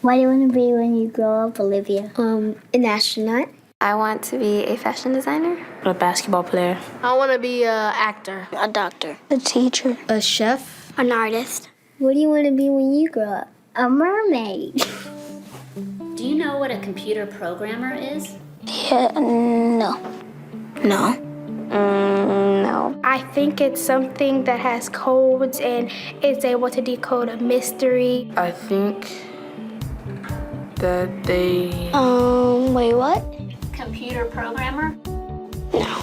What do you want to be when you grow up, Olivia? An astronaut. I want to be a fashion designer. A basketball player. I want to be an actor. A doctor. A teacher. A chef. An artist. What do you want to be when you grow up? A mermaid. Do you know what a computer programmer is? Yeah, no. No. No. I think it's something that has codes and is able to decode a mystery. I think that they... Wait, what? Computer programmer? No.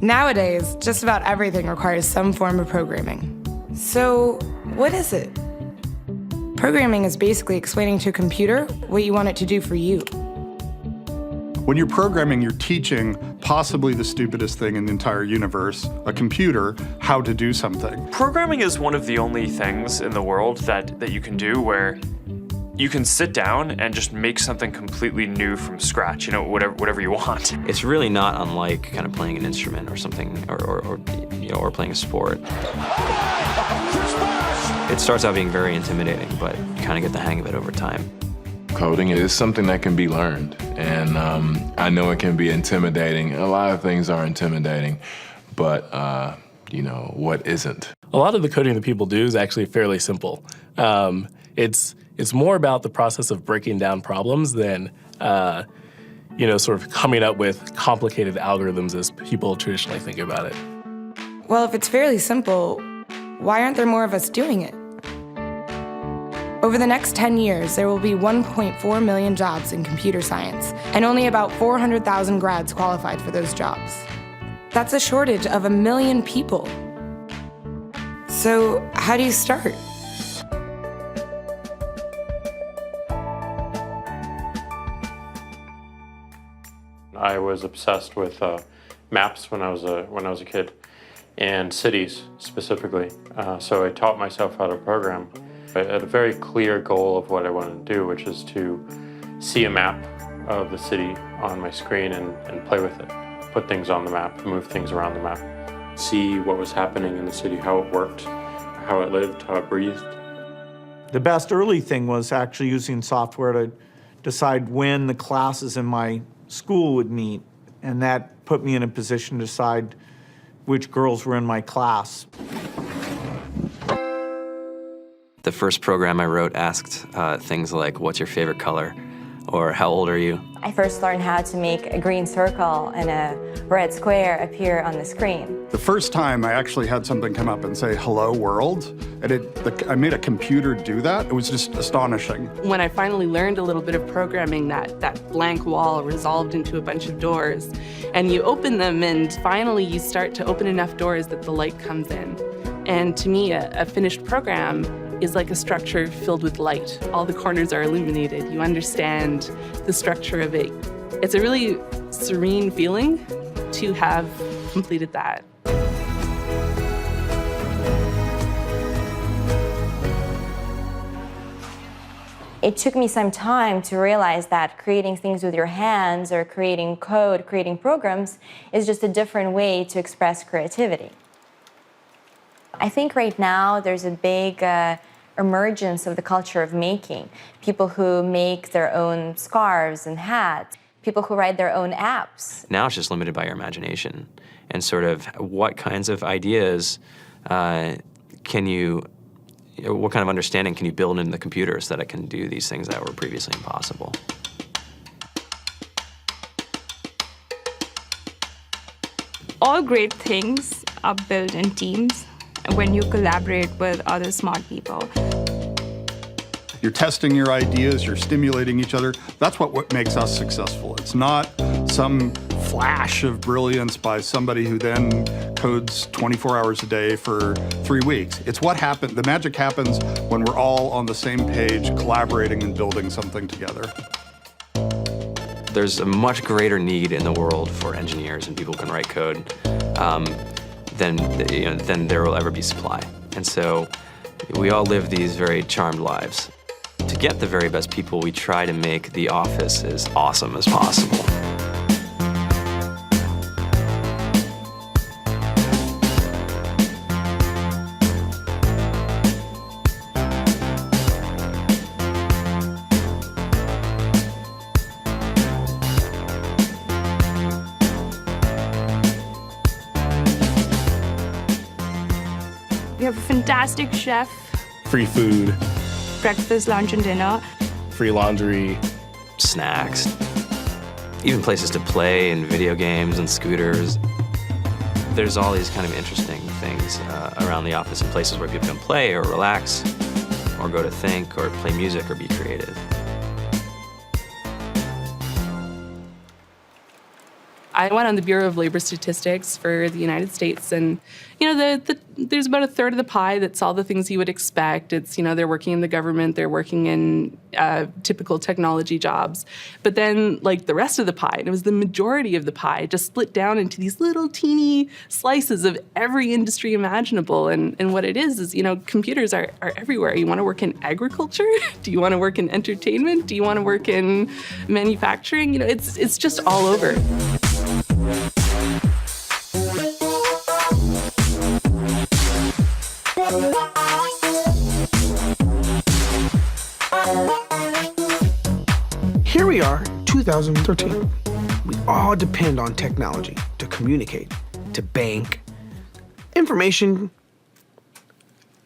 Nowadays, just about everything requires some form of programming. So, what is it? Programming is basically explaining to a computer what you want it to do for you. When you're programming, you're teaching possibly the stupidest thing in the entire universe, a computer, how to do something. Programming is one of the only things in the world that you can do where you can sit down and just make something completely new from scratch, whatever you want. It's really not unlike kind of playing an instrument or something, or playing a sport. It starts out being very intimidating, but you kind of get the hang of it over time. Coding is something that can be learned, and I know it can be intimidating. A lot of things are intimidating, but what isn't? A lot of the coding that people do is actually fairly simple. It's more about the process of breaking down problems than sort of coming up with complicated algorithms as people traditionally think about it. Well, if it's fairly simple, why aren't there more of us doing it? Over the next 10 years, there will be 1.4 million jobs in computer science, and only about 400,000 grads qualified for those jobs. That's a shortage of 1 million people. So, how do you start? I was obsessed with maps when I was a kid, and cities specifically. So I taught myself how to program. I had a very clear goal of what I wanted to do, which is to see a map of the city on my screen and play with it. Put things on the map, move things around the map. See what was happening in the city, how it worked, how it lived, how it breathed. The best early thing was actually using software to decide when the classes in my school would meet, and that put me in a position to decide which girls were in my class. The first program I wrote asked things like, what's your favorite color? Or how old are you? I first learned how to make a green circle and a red square appear on the screen. The first time I actually had something come up and say, hello world, and I made a computer do that. It was just astonishing. When I finally learned a little bit of programming, that blank wall resolved into a bunch of doors, and you open them, and finally you start to open enough doors that the light comes in. And to me, a finished program is like a structure filled with light. All the corners are illuminated. You understand the structure of it. It's a really serene feeling to have completed that. It took me some time to realize that creating things with your hands or creating code, creating programs, is just a different way to express creativity. I think right now there's a big emergence of the culture of making. People who make their own scarves and hats, people who write their own apps. Now it's just limited by your imagination and sort of what kinds of ideas what kind of understanding can you build into the computer so that it can do these things that were previously impossible. All great things are built in teams when you collaborate with other smart people. You're testing your ideas, you're stimulating each other. That's what makes us successful. It's not some flash of brilliance by somebody who then codes 24 hours a day for 3 weeks. It's what happened. The magic happens when we're all on the same page, collaborating and building something together. There's a much greater need in the world for engineers and people who can write code than there will ever be supply. And so we all live these very charmed lives. To get the very best people, we try to make the office as awesome as possible. We have a fantastic chef, Free food, breakfast, lunch, and dinner. free laundry, snacks, even places to play and video games and scooters. There's all these kind of interesting things around the office and places where people can play or relax or go to think or play music or be creative. I went on the Bureau of Labor Statistics for the United States, and there's about a third of the pie that's all the things you would expect. It's, they're working in the government, they're working in typical technology jobs. But then, like, the rest of the pie, and it was the majority of the pie, just split down into these little teeny slices of every industry imaginable. And what it is, computers are everywhere. You want to work in agriculture? Do you want to work in entertainment? Do you want to work in manufacturing? It's just all over. Here we are, 2013. We all depend on technology to communicate, to bank, information,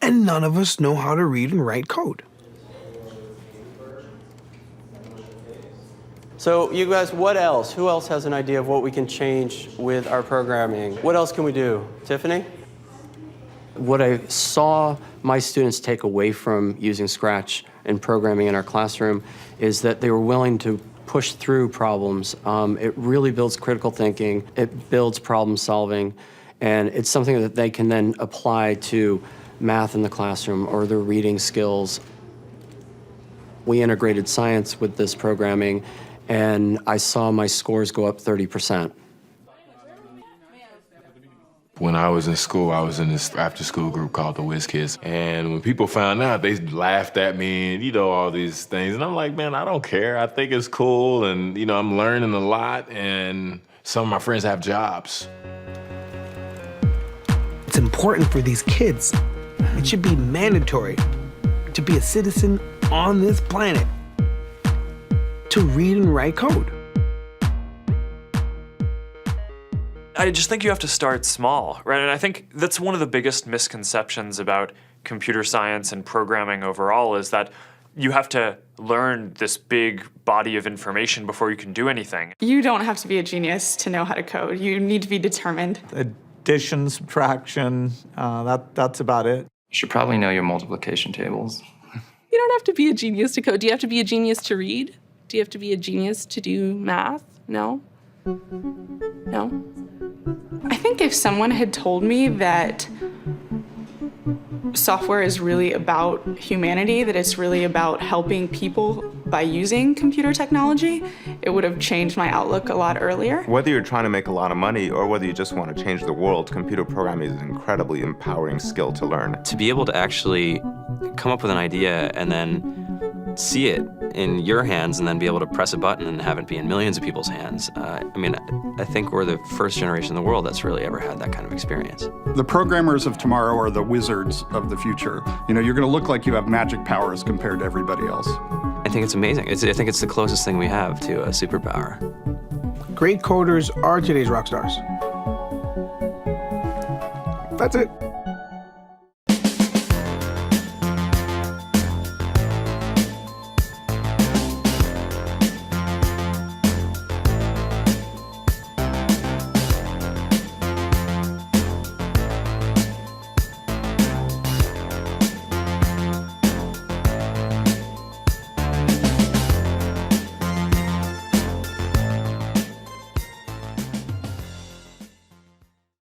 and none of us know how to read and write code. So you guys, what else? Who else has an idea of what we can change with our programming? What else can we do? Tiffany? What I saw my students take away from using Scratch and programming in our classroom is that they were willing to push through problems. It really builds critical thinking, it builds problem solving, and it's something that they can then apply to math in the classroom or their reading skills. We integrated science with this programming, and I saw my scores go up 30%. When I was in school, I was in this after-school group called the Whiz Kids. And when people found out, they laughed at me and, all these things. And I'm like, man, I don't care. I think it's cool. And, I'm learning a lot. And some of my friends have jobs. It's important for these kids. It should be mandatory to be a citizen on this planet, to read and write code. I just think you have to start small, right? And I think that's one of the biggest misconceptions about computer science and programming overall is that you have to learn this big body of information before you can do anything. You don't have to be a genius to know how to code. You need to be determined. Addition, subtraction, that's about it. You should probably know your multiplication tables. You don't have to be a genius to code. Do you have to be a genius to read? Do you have to be a genius to do math? No? No? I think if someone had told me that software is really about humanity, that it's really about helping people by using computer technology, it would have changed my outlook a lot earlier. Whether you're trying to make a lot of money or whether you just want to change the world, computer programming is an incredibly empowering skill to learn. To be able to actually come up with an idea and then see it in your hands and then be able to press a button and have it be in millions of people's hands. I think we're the first generation in the world that's really ever had that kind of experience. The programmers of tomorrow are the wizards of the future. You're going to look like you have magic powers compared to everybody else. I think it's amazing. I think it's the closest thing we have to a superpower. Great coders are today's rock stars. That's it.